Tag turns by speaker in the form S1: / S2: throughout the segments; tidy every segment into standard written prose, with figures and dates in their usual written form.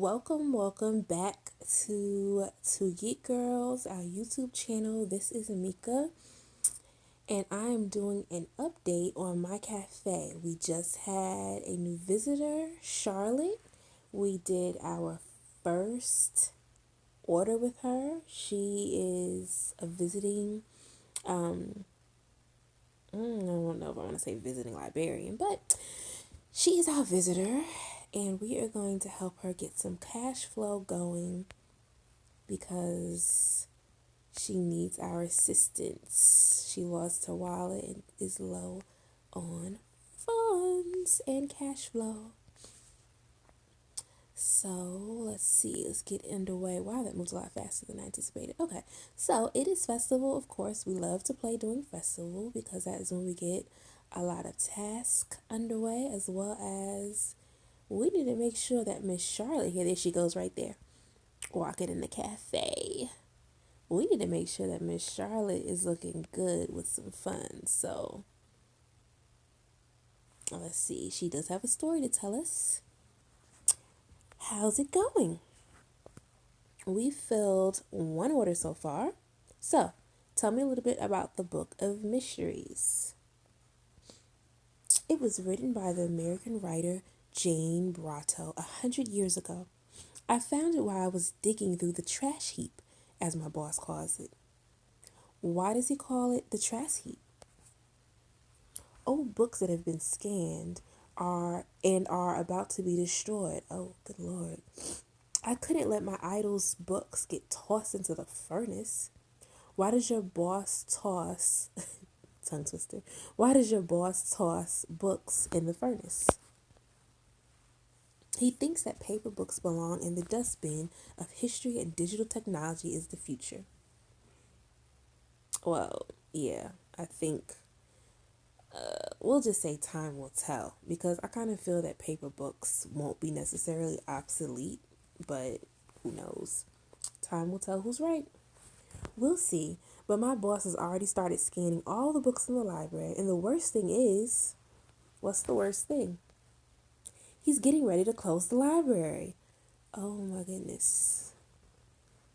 S1: Welcome back to Geek Girls, our YouTube channel. This is Mika, and I am doing an update on my cafe. We just had a new visitor, Charlotte. We did our first order with her. She is a visiting, I don't know if I want to say visiting librarian, but she is our visitor, and we are going to help her get some cash flow going because she needs our assistance. She lost her wallet and is low on funds and cash flow. So let's see, let's get underway. Wow, that moves a lot faster than I anticipated. Okay, so it is festival, of course. We love to play during festival because that is when we get a lot of tasks underway, as well as we need to make sure that Miss Charlotte here, there she goes right there, walking in the cafe. We need to make sure that Miss Charlotte is looking good with some fun. So let's see. She does have a story to tell us. How's it going? We filled one order so far. So tell me a little bit about the Book of Mysteries. It was written by the American writer Jane Bratto 100 years ago. I found it while I was digging through the trash heap, as my boss calls it. Why does he call it the trash heap? Old books that have been scanned are about to be destroyed. Oh, good Lord. I couldn't let my idol's books get tossed into the furnace. Why does your boss toss tongue twister? Why does your boss toss books in the furnace? He thinks that paper books belong in the dustbin of history and digital technology is the future. Well, yeah, I think we'll just say time will tell because I kind of feel that paper books won't be necessarily obsolete, but who knows? Time will tell who's right. We'll see. But my boss has already started scanning all the books in the library, and the worst thing is, what's the worst thing? He's getting ready to close the library. Oh my goodness.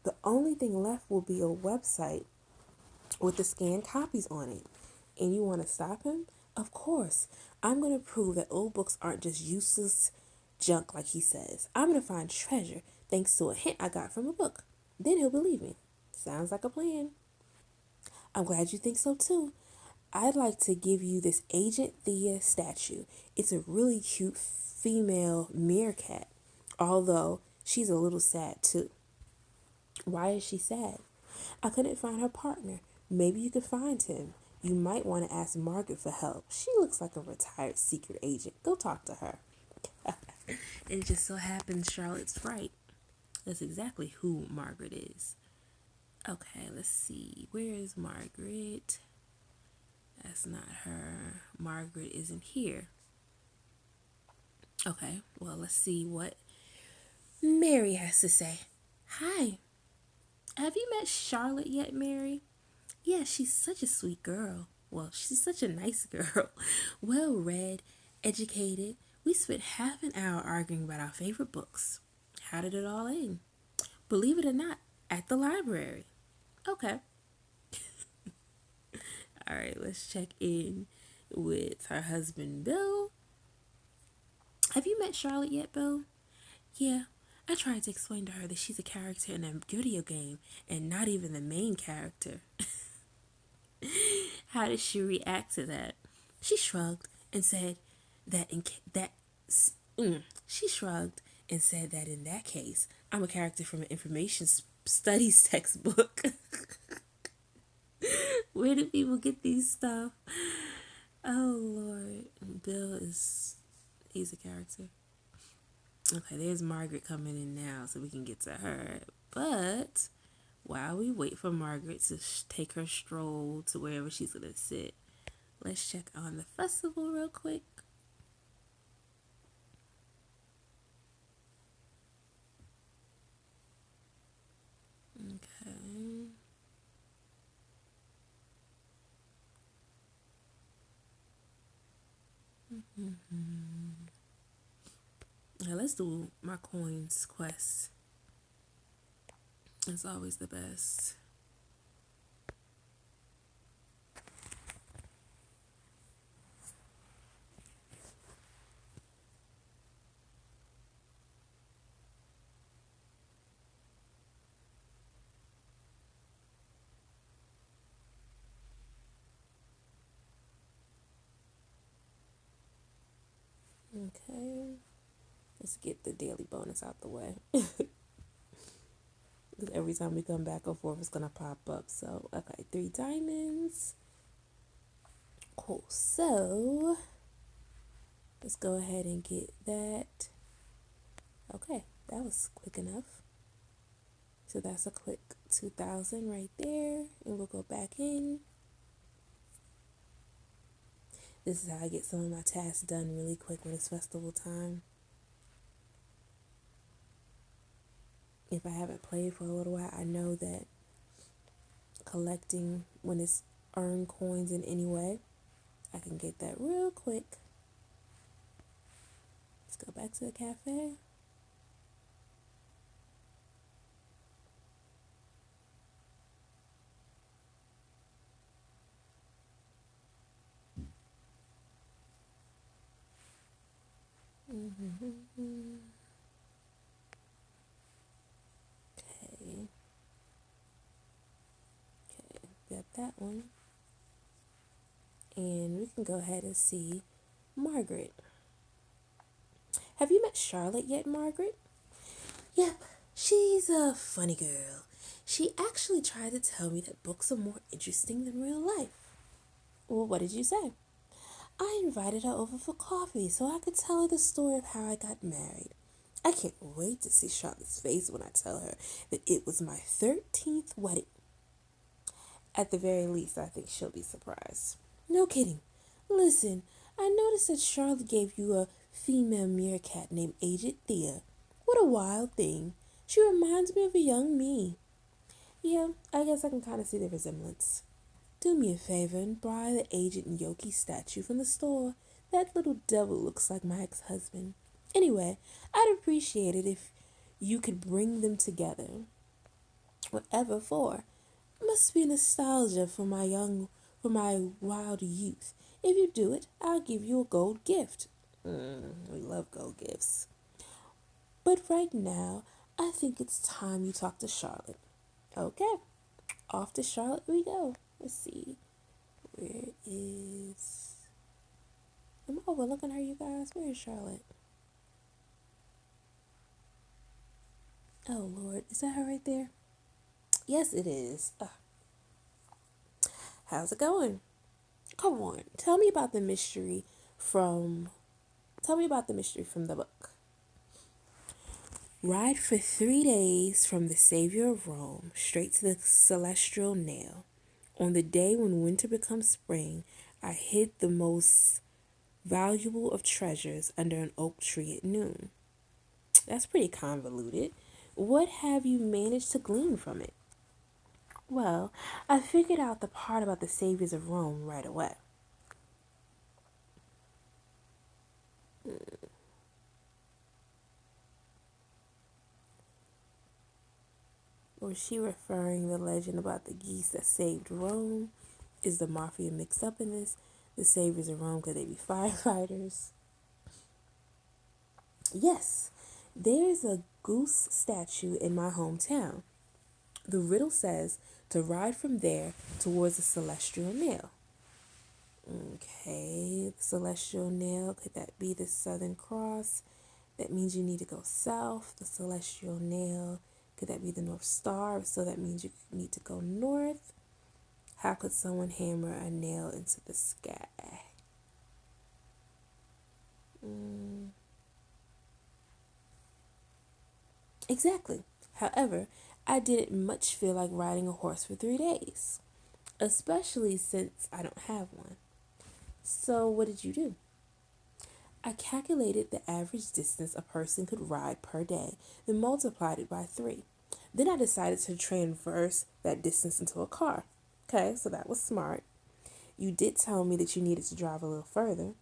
S1: The only thing left will be a website with the scanned copies on it. And you want to stop him? Of course. I'm going to prove that old books aren't just useless junk like he says. I'm going to find treasure thanks to a hint I got from a book. Then he'll believe me. Sounds like a plan. I'm glad you think so too. I'd like to give you this Agent Thea statue. It's a really cute female meerkat, although she's a little sad too. Why is she sad? I couldn't find her partner. Maybe you could find him. You might want to ask Margaret for help. She looks like a retired secret agent. Go talk to her. It just so happens Charlotte's right. That's exactly who Margaret is. Okay, let's see. Where is Margaret? That's not her. Margaret isn't here. Okay, well, let's see what Mary has to say. Hi. Have you met Charlotte yet, Mary? Yeah, she's such a sweet girl. Well, she's such a nice girl. Well read, educated. We spent half an hour arguing about our favorite books. How did it all end? Believe it or not, at the library. Okay. All right, let's check in with her husband, Bill. Have you met Charlotte yet, Bill? Yeah. I tried to explain to her that she's a character in a video game and not even the main character. How did she react to that? She shrugged and said that she shrugged and said that in that case, I'm a character from an information studies textbook. Where do people get these stuff? Oh Lord, he's a character. Okay, there's Margaret coming in now, so we can get to her. But while we wait for Margaret to take her stroll to wherever she's gonna sit, let's check on the festival real quick. Okay. Yeah, let's do my coins quest. It's always the best. Okay. Let's get the daily bonus out the way. Because every time we come back and forth, it's going to pop up. So, okay, 3 diamonds. Cool. So, let's go ahead and get that. Okay, that was quick enough. So that's a quick 2,000 right there. And we'll go back in. This is how I get some of my tasks done really quick when it's festival time. If I haven't played for a little while, I know that collecting when it's earned coins in any way, I can get that real quick. Let's go back to the cafe. Okay. Okay, got that one. And we can go ahead and see Margaret. Have you met Charlotte yet, Margaret? Yep, she's a funny girl. She actually tried to tell me that books are more interesting than real life. Well, what did you say? I invited her over for coffee so I could tell her the story of how I got married. I can't wait to see Charlotte's face when I tell her that it was my 13th wedding. At the very least, I think she'll be surprised. No kidding. Listen, I noticed that Charlotte gave you a female meerkat named Aged Thea. What a wild thing. She reminds me of a young me. Yeah, I guess I can kind of see the resemblance. Do me a favor and buy the Aged Yoki statue from the store. That little devil looks like my ex-husband. Anyway, I'd appreciate it if you could bring them together. Whatever for. Must be nostalgia for my wild youth. If you do it, I'll give you a gold gift. We love gold gifts. But right now, I think it's time you talk to Charlotte. Okay, off to Charlotte we go. Let's see. Where is... Am I overlooking her, you guys? Where is Charlotte? Oh, Lord. Is that her right there? Yes, it is. How's it going? Come on. Tell me about the mystery from... Tell me about the mystery from the book. Ride for 3 days from the Savior of Rome straight to the celestial nail. On the day when winter becomes spring, I hid the most valuable of treasures under an oak tree at noon. That's pretty convoluted. What have you managed to glean from it? Well, I figured out the part about the saviors of Rome right away. Was she referring the legend about the geese that saved Rome? Is the mafia mixed up in this? The saviors of Rome, could they be firefighters? Yes, there's a goose statue in my hometown. The riddle says to ride from there towards the celestial nail. Okay, the celestial nail, could that be the Southern Cross? That means you need to go south. The celestial nail, could that be the North Star? So that means you need to go north. How could someone hammer a nail into the sky? Exactly. However, I didn't much feel like riding a horse for 3 days, especially since I don't have one. So, what did you do? I calculated the average distance a person could ride per day, then multiplied it by 3. Then I decided to transverse that distance into a car. Okay, so that was smart. You did tell me that you needed to drive a little further.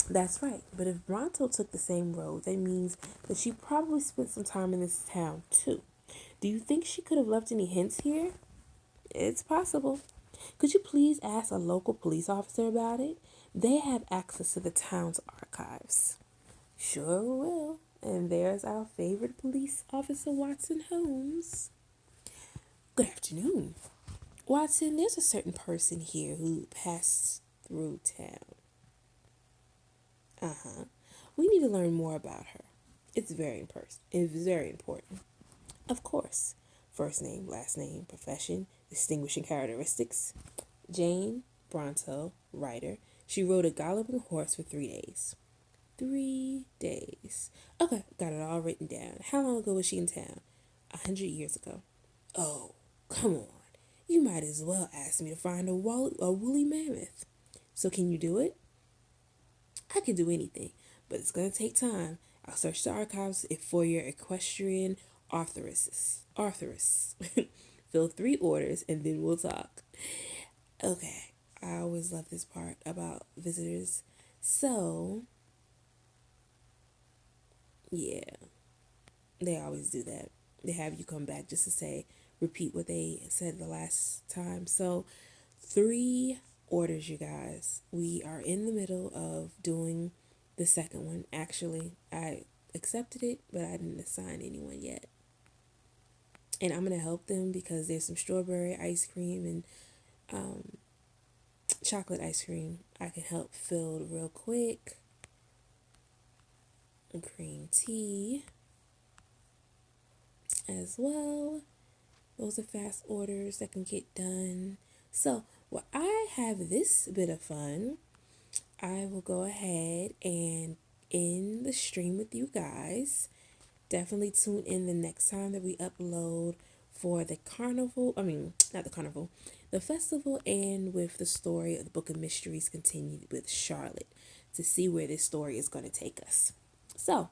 S1: That's right. But if Bronto took the same road, that means that she probably spent some time in this town too. Do you think she could have left any hints here? It's possible. Could you please ask a local police officer about it? They have access to the town's archives. Sure will. And there's our favorite police officer, Watson Holmes. Good afternoon. Watson, there's a certain person here who passed through town. Uh-huh. We need to learn more about her. It's very important. Of course. First name, last name, profession, distinguishing characteristics. Jane Bronto, writer. She rode a galloping horse for 3 days. 3 days. Okay, got it all written down. How long ago was she in town? 100 years ago. Oh, come on. You might as well ask me to find a woolly mammoth. So can you do it? I can do anything, but it's going to take time. I'll search the archives for your equestrian Arthurus. Fill 3 orders and then we'll talk. Okay, I always love this part about visitors. So, yeah, they always do that. They have you come back just to say, repeat what they said the last time. So, 3 orders, you guys. We are in the middle of doing the second one. Actually, I accepted it, but I didn't assign anyone yet. And I'm going to help them because there's some strawberry ice cream and chocolate ice cream I can help fill real quick. And cream tea as well. Those are fast orders that can get done. So, while I have this bit of fun, I will go ahead and end the stream with you guys. Definitely tune in the next time that we upload for the carnival. I mean, not the carnival, the festival, and with the story of the Book of Mysteries continued with Charlotte to see where this story is going to take us. So,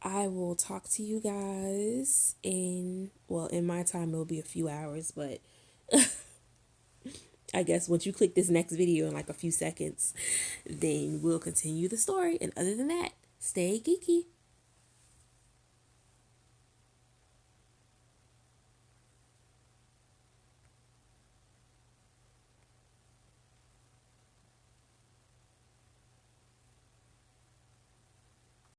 S1: I will talk to you guys in my time it'll be a few hours, but I guess once you click this next video in like a few seconds, then we'll continue the story. And other than that, stay geeky.